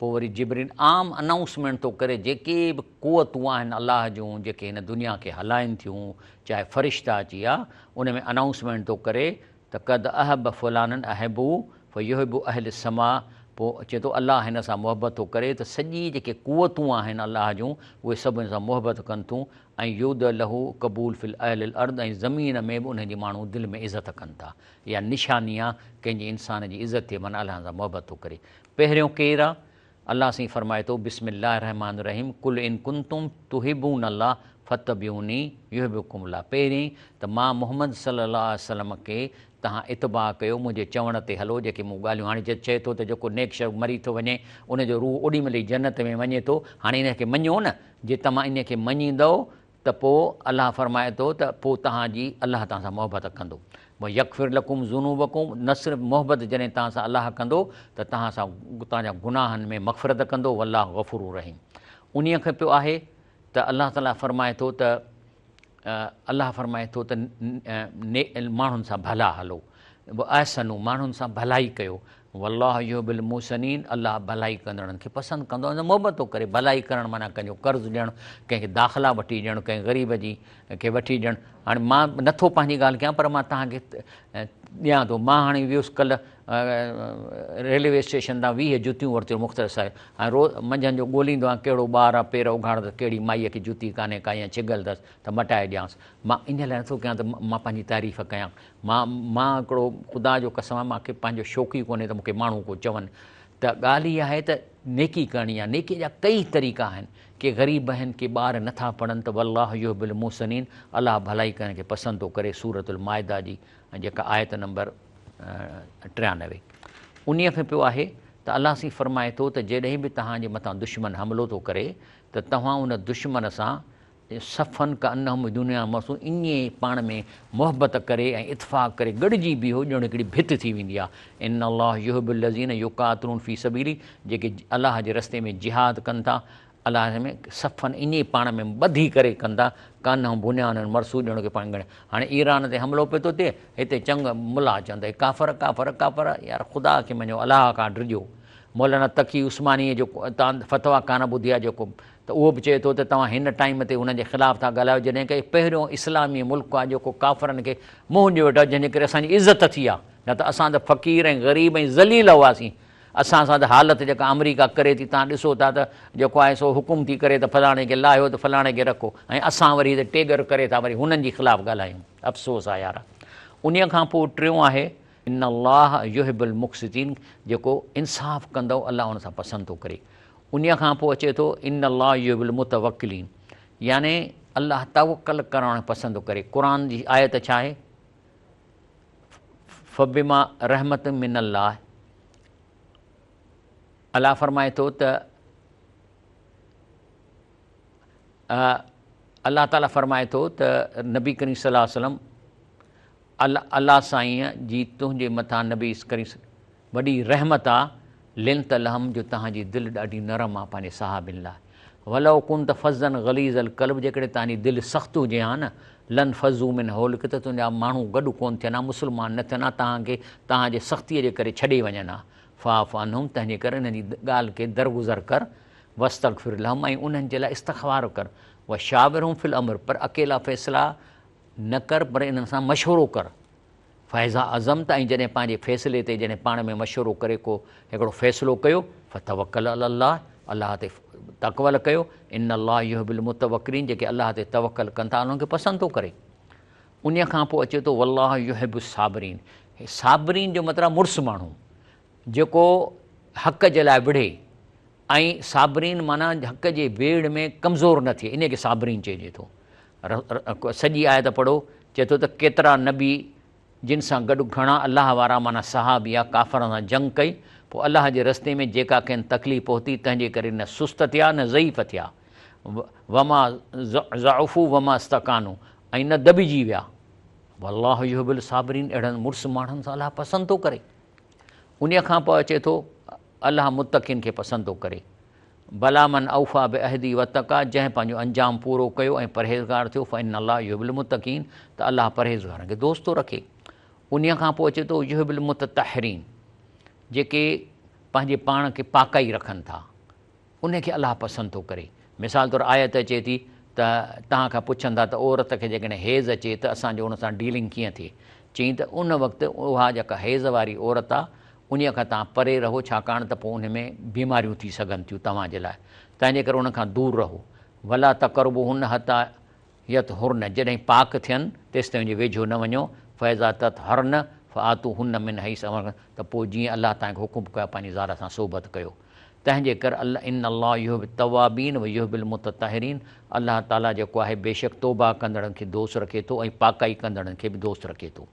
पोइ वरी जिब्रील आम अनाउंसमेंट थो करे जेके बि क़ुवतूं आहिनि अलाह जूं जेके हिन दुनिया खे हलाइनि थियूं, चाहे फ़रिश्ता अची विया, उन में अनाउंसमेंट थो करे त क़द अहब फुलानन अहिबु फ़युहिब्बु अहल समा, पोइ चए थो अलाह हिन सां मोहबत थो करे त सॼी जेके क़ुवतूं आहिनि अलाह जूं उहे सभु हिन सां मोहबत कनि थियूं, ऐं युद लहू क़बूल फिल अहल अर्द, ऐं ज़मीन में बि उनजी माण्हू दिलि में इज़त कनि था। इहा निशानी आहे कंहिंजी इंसान जी इज़त थिए, माना अलाह सां मोहबत थो करे। पहिरियों केरु आहे? अल्लाह साईं फरमाए थो बिस्मिल्लाह रहमान रहीम कुल इन कुंतुम तुहिबून अल्लाह फतबियूनी युहिब्बुकुमुल्लाह। पहिरीं त मां मोहम्मद सल्लल्लाहु अलैहि वसल्लम खे तव्हां इतबा कयो, मुंहिंजे चवण ते हलो, जेके मूं ॻाल्हियूं हाणे चए थो त जेको नेक शख़्स मरी थो वञे उनजो रूह ओॾी महिल ई जन्नत में वञे थो। हाणे इनखे मञो न, जे तव्हां इनखे मञींदव त पोइ अलाह फरमाए थो त पोइ तव्हांजी अलाह तव्हां सां मोहबत कंदो। भई यकफ़िर लकुम ज़ुनूबकुम, न सिर्फ़ु मोहबत जॾहिं तव्हां सां अलाह कंदो त तव्हां सां तव्हांजा गुनाहनि में मग़फ़िरत कंदो, वल्लाहु गफ़ूरुर रहीम। उन्हीअ खां पियो आहे त अलाह ताला फरमाए थो त अलाह फरमाए थो त माण्हुनि सां भला हलो, अहसनु माण्हुनि सां भलाई कयो, वल्लाहु युहिब्बुल मुहसिनीन, अलाह भलाई कंदड़नि खे पसंदि कंदो, मोहबत थो करे। भलाई करणु माना कंहिंजो कर्ज़ु ॾियणु, कंहिंखे दाख़िला वठी ॾियणु, कंहिं ग़रीब जी खे वठी ॾियणु। हाणे मां नथो पंहिंजी ॻाल्हि कयां, पर मां तव्हांखे ॾियां थो। मां हाणे वियुसि कल्ह रेलवे स्टेशन तां 20 जुतियूं वरितियूं मुख़्तलिफ़ साइज़, ऐं रोज़ु मंझंदि जो ॻोल्हींदो आहियां कहिड़ो ॿार आहे पेर उघाड़ त कहिड़ी माईअ खे जुती कान्हे का या छिगल अथसि त मटाए ॾियांसि। मां इन लाइ नथो कयां त मां पंहिंजी तारीफ़ कयां, मां हिकिड़ो ख़ुदा जो कसम आहे, मूंखे पंहिंजो शौक़ु ई कोन्हे त मूंखे माण्हू को चवनि। त ॻाल्हि इहा आहे त नेकी करणी आहे। नेकी जा कई तरीक़ा आहिनि, के ग़रीब आहिनि, के ॿार नथा पढ़नि त वल्लाहु युहिब्बुल मुहसिनीन, अलाह भलाई करण खे पसंदि थो करे। सूरतुल माइदा जी जेका आयत नंबर 93 उन्हीअ खे पियो आहे त अलाह साईं फरमाए थो त जॾहिं बि तव्हांजे मथां दुश्मन हमिलो थो करे त तव्हां उन दुश्मन सां सफ़न का अनहुम दुनिया मसू ईअं पाण में मोहबत करे ऐं इतफ़ाक़ करे गॾिजी बीहो, ॼण हिकिड़ी भित थी वेंदी आहे। इन अल्लाह युहिब्बुल लज़ीन युक़ातिलून फ़ी सबीली, जेके अलाह जे रस्ते में जिहाद कनि था, अलाह में सफ़न ईअं पाण में ॿधी करे कंदा, कान बुनियान मरसूद ॼण खे पाण गणे। हाणे ईरान ते हमिलो पियो थो थिए, हिते चङा मुला चवंदा काफ़र काफ़र काफ़र, यार ख़ुदा खे मञो, अलाह खां डिॼो। मौलाना तक़ी उस्मानीअ जो तव्हां फतवा कान ॿुधी आहे जेको, त उहो बि चए थो त तव्हां हिन टाइम ते हुनजे ख़िलाफ़ु था ॻाल्हायो, जॾहिं की पहिरियों इस्लामी मुल्क आहे जेको काफ़रनि खे मुंहुं ॾियो वेठो, जंहिंजे करे असांजी इज़त थी आहे। न त असां त फ़क़ीर ऐं ग़रीब ऐं ज़लील हुआसीं। असां सां त हालत जेका अमरीका करे थी, तव्हां ॾिसो था त जेको आहे सो हुकुम थी करे त फलाणे खे लाहियो त फलाणे खे रखो, ऐं असां वरी हिते टेगर करे था वरी हुननि जी ख़िलाफ़ु ॻाल्हायूं। अफ़सोस आहे यार। उन खां पोइ टियों आहे इन अल्लाह युहिब्बुल मुक़्सितीन, जेको इंसाफ़ कंदो अलाह हुन सां पसंदि थो करे। उन खां पोइ अचे थो इन अल्लाह युहिब्बुल मुतवक्किलीन, याने अलाह तवक्कल करणु पसंदि थो करे। क़ुरान जी आयत छा आहे? फ़बिमा रहमत मिनल्लाह, अलाह फरमाए थो त अलाह ताला फरमाए थो त नबी करीम सल्लल्लाहु अलैहि वसल्लम अलाह साईं जी तुंहिंजे मथां नबी करीम वॾी रहमत आहे, लिन त लहम जो तव्हांजी दिलि ॾाढी नरम आहे पंहिंजे सहाबिन लाइ। वलो कुन त फज़न ग़लीज़ अल क़ल्ब, जेकॾहिं तव्हांजी दिलि सख़्तु हुजे हा न, लन फज़ू मिन हौलिक, त तुंहिंजा माण्हू गॾु कोन थियनि हा, मुस्लमान न थियनि हा, तव्हांखे तव्हांजे सख़्तीअ जे करे छॾे वञनि हा। फ़ाफ़ अनहुम, तंहिंजे करे हिन जी ॻाल्हि खे दरगुज़र कर, वस्तग़फिर लहुम, ऐं उन्हनि जे लाइ इस्तग़फ़ार कर, व शाविरहुम फ़िल अम्र, पर अकेला फ़ैसिला न कर, पर इन्हनि सां मशवरो कर। फ़ैज़ा अज़म, त ऐं जॾहिं पंहिंजे फ़ैसिले ते जॾहिं पाण में मशवरो करे को हिकिड़ो फ़ैसिलो कयो, फ़तवक्कल अलल्लाह, अलाह ते तक़वल कयो। इन अल्लाह युहिब्बुल मुतवक्किलीन, जेके अलाह ते तवक्कल कनि था उन्हनि खे पसंदि थो करे। उन खां पोइ अचे थो वल्लाह युहिब्बुस साबिरीन, साबिरीन जो मतिलबु मुड़ुसु माण्हू जेको हक़ जे लाइ विढ़े, ऐं साबिरीन माना हक़ जे वेड़ में कमज़ोर न थिए, इन खे साबिरीन चइजे थो। सॼी आयत पढ़ो, चए थो त केतिरा नबी जिन सां गॾु घणा अलाह वारा माना सहाबिया काफ़रनि सां जंग कई, पोइ अलाह जे रस्ते में जेका कंहिं तकलीफ़ पहुती तंहिंजे करे न सुस्त थिया न ज़ईफ़ थिया, वमा ज़अफ़ू वमा इस्तकानू, ऐं न दॿिजी विया। वल्लाहु युहिब्बुल साबिरीन, अहिड़नि मुड़ुस माण्हुनि सां अलाह पसंदि थो करे। उन खां पोइ अचे थो अलाह मुतक़िन खे पसंदि थो करे। भला मन औफ़ा बि अहदी वतका, जंहिं पंहिंजो अंजाम पूरो कयो ऐं परहेज़गार थियो, फ़इन अल्लाह युहिब्बुल मुतक़ीन, त अलाह परहेज़गारनि खे दोस्त थो रखे। उन खां पोइ अचे थो युहिब्बुल मुततहिरीन, जेके पंहिंजे पाण खे पाकाई रखनि था, उनखे अलाह पसंदि थो करे। मिसाल तौरु आयत अचे थी त तव्हां खां पुछनि था त औरत खे जेकॾहिं हेज़ अचे त असांजो उन सां डीलिंग कीअं थिए, चई त उन वक़्तु उहा जेका हेज़ वारी औरत आहे उन खां तव्हां परे रहो, छाकाणि त पोइ उन में बीमारियूं थी सघनि थियूं तव्हांजे लाइ, तंहिंजे करे उन खां दूरि रहो। वला तक़रबू हुन हता यत हुरन, जॾहिं पाक थियनि तेसि ताईं वेझो न वञो। फ़ैज़ा तत हरन फ़ातू हुन मिन हई सवरन, त पोइ जीअं अलाह तव्हांखे हुकुम कयो पंहिंजी ज़ाल सां सोबत कयो। तंहिंजे करे अल्लाह इन अल्लाह युहिब्बुत तवाबीन व युहिब्बुल मुततहिरीन, अल्लाह ताला जेको आहे बेशक तौबा कंदड़नि खे दोस्त रखे थो ऐं पाकाई कंदड़नि खे बि दोस्त रखे थो।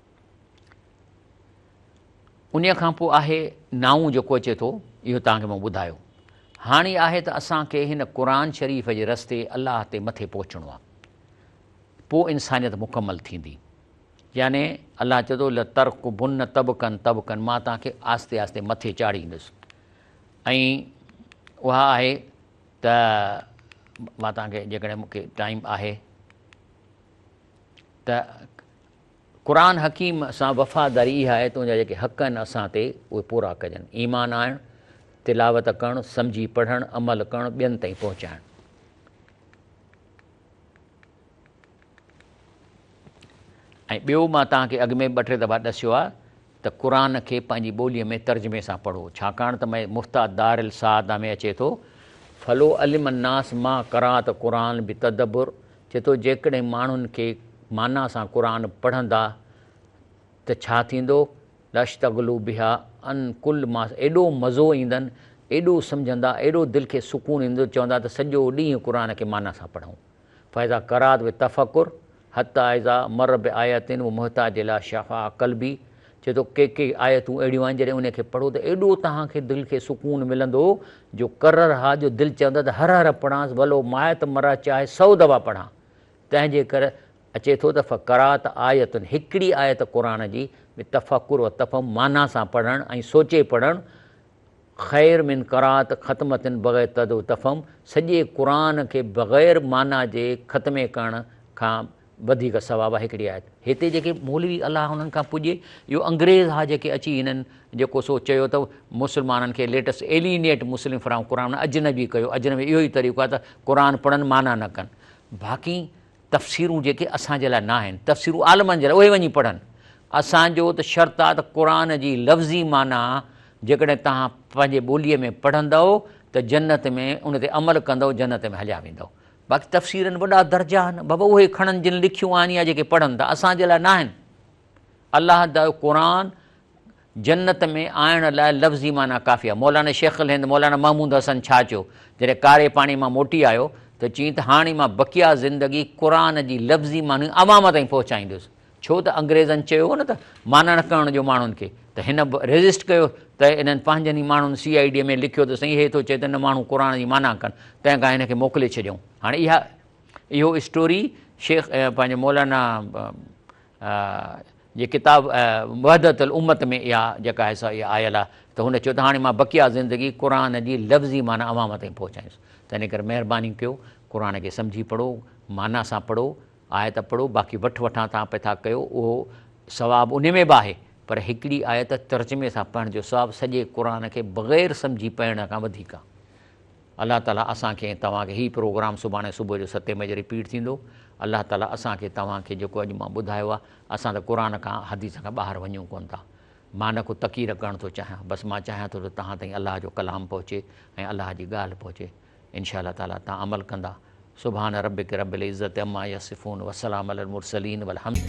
उन खां पोइ आहे नाऊं जेको अचे थो, इहो तव्हांखे मां ॿुधायो। हाणे आहे त असांखे हिन क़ुर शरीफ़ जे रस्ते अलाह ते मथे पहुचणो आहे, पोइ इंसानियत मुकमल थींदी। याने अलाह चए थो लतर्क बुन तबकनि तबकनि, मां तव्हांखे आस्ते आस्ते मथे चाढ़ींदुसि। ऐं उहा आहे त मां तव्हांखे जेकॾहिं मूंखे टाइम आहे त क़ुर हकीम सां वफ़ादारी इहा आहे, तुंहिंजा जेके हक़ आहिनि असां ते उहे पूरा कजनि। ईमान आणणु, तिलावत करणु, सम्झी पढ़णु, अमल करणु, ॿियनि ताईं पहुचाइणु। ऐं ॿियो मां तव्हांखे अॻु में 2-3 दफ़ा ॾसियो आहे त क़ुर खे पंहिंजी ॿोलीअ में तर्जुमे सां पढ़ो, छाकाणि त मैं मुफ़्ता दारिल सादा में अचे थो फलो अलिम नास मां करात क़ुर बि तदबुर, चए थो जेकॾहिं माण्हुनि खे माना सां क़ुर पढ़ंदा त छा थींदो, लश्तगलू बिहा अन कुल मास, एॾो मज़ो ईंदनि, एॾो सम्झंदा, एॾो दिलि खे सुकून ईंदो, चवंदा त सॼो ॾींहुं क़ुर खे माना सां पढ़ूं। फ़ैज़ा करात बि तफ़कुर हता इज़ा मर बि आयतिन वो मुहताज ला शफ़ा क़ल्बी, चए थो के आयतूं अहिड़ियूं आहिनि जॾहिं उनखे पढ़ो त एॾो तव्हांखे दिलि खे सुकून मिलंदो जो करर हा जो दिलि चवंदा त हर हर पढ़ांसि, भलो मायत मरा चाहे 100 दफ़ा पढ़ां। तंहिंजे करे अचे थो त फ़क़रात आयतुनि, हिकिड़ी आयत क़ुर जी तफ़कुर व तफ़हम, माना सां पढ़णु ऐं सोचे पढ़णु, ख़ैर मिन करात ख़तमतिन बग़ैर तदो तफ़हम, सॼे क़ुर खे बग़ैर माना जे ख़तमे करण खां वधीक सवाबु आहे हिकिड़ी आयत। हिते जेके मौलवी अलाह हुननि खां पुॼे, इहो अंग्रेज़ हा जेके अची हिननि जेको सो चयो त मुस्लमाननि खे लेटेस्ट एलिनेट मुस्लिम फ़राम क़ुर अजनबी कयो, अजनबी इहो ई तरीक़ो आहे त क़ुर पढ़नि माना न कनि। बाक़ी तफ़सीरूं जेके असांजे लाइ न आहिनि, तफ़सीरूं आलमनि जे लाइ, उहे वञी पढ़नि। असांजो त शर्त आहे त क़ुर जी लफ़्ज़ी माना जेकॾहिं तव्हां पंहिंजे ॿोलीअ में पढ़ंदव त जन्नत में उन ते अमल कंदव, जन्नत में हलिया वेंदव। बाक़ी तफ़सीरनि वॾा दर्जा आहिनि, बाबा उहे खणनि जिन लिखियूं आहिनि या जेके पढ़नि था, असांजे लाइ न आहिनि। अलाह जो क़ुर जन्नत में आणण लाइ लफ़्ज़ी माना काफ़ी आहे। मौलाना शेख अल हिंद मौलाना महमूद हसन छा चयो, जॾहिं कारे पाणी मां मोटी आयो त चई त हाणे मां बक़िया ज़िंदगी क़ुर जी लफ़्ज़ी माना अवाम ताईं पहुचाईंदुसि। छो त अंग्रेज़नि चयो हो न त माना न करण जो माण्हुनि खे, त हिन रेज़िस्ट कयो त इन्हनि पंहिंजनि ई माण्हुनि CID में लिखियो त साईं हे थो चए त न माण्हू क़ुर जी माना कनि, तंहिं खां हिन खे मोकिले छॾियऊं। हाणे इहो स्टोरी शेख पंहिंजे मौलाना जे किताब वहदतुल उम्मत में इहा जेका आहे सा इहा आयल आहे, त हुन चयो त हाणे मां बक़िया ज़िंदगी क़ुर जी लफ़्ज़ी माना अवाम ताईं पहुचाईंसि। तंहिं करे महिरबानी कयो, क़ुर खे सम्झी पढ़ो, माना सां पढ़ो, आयत पढ़ो। बाक़ी वठां तव्हां पिया था कयो, उहो सवाबु उन में बि आहे, पर हिकिड़ी आयत तर्जुमे सां पढ़ण जो सवाबु सॼे क़ुर खे बग़ैर सम्झी पढ़ण खां वधीक आहे। अलाह ताला असांखे ऐं तव्हांखे हीउ प्रोग्राम सुभाणे सुबुह जो 7 बजे रिपीट थींदो। अलाह ताला असांखे तव्हांखे जेको अॼु मां ॿुधायो आहे, असां त क़ुर खां हदीस खां ॿाहिरि वञूं कोन था। मां न को तकीर करणु थो चाहियां, बसि मां चाहियां थो त तव्हां ताईं अलाह जो कलाम पहुचे ऐं अलाह जी ॻाल्हि पहुचे। इंशा अल्लाह ताला तव्हां अमल कंदा। सुभान रब्बिक रब्बिल इज़्ज़ति अम्मा यसिफ़ून व सलाम अलल मुरसलीन वल हम्द।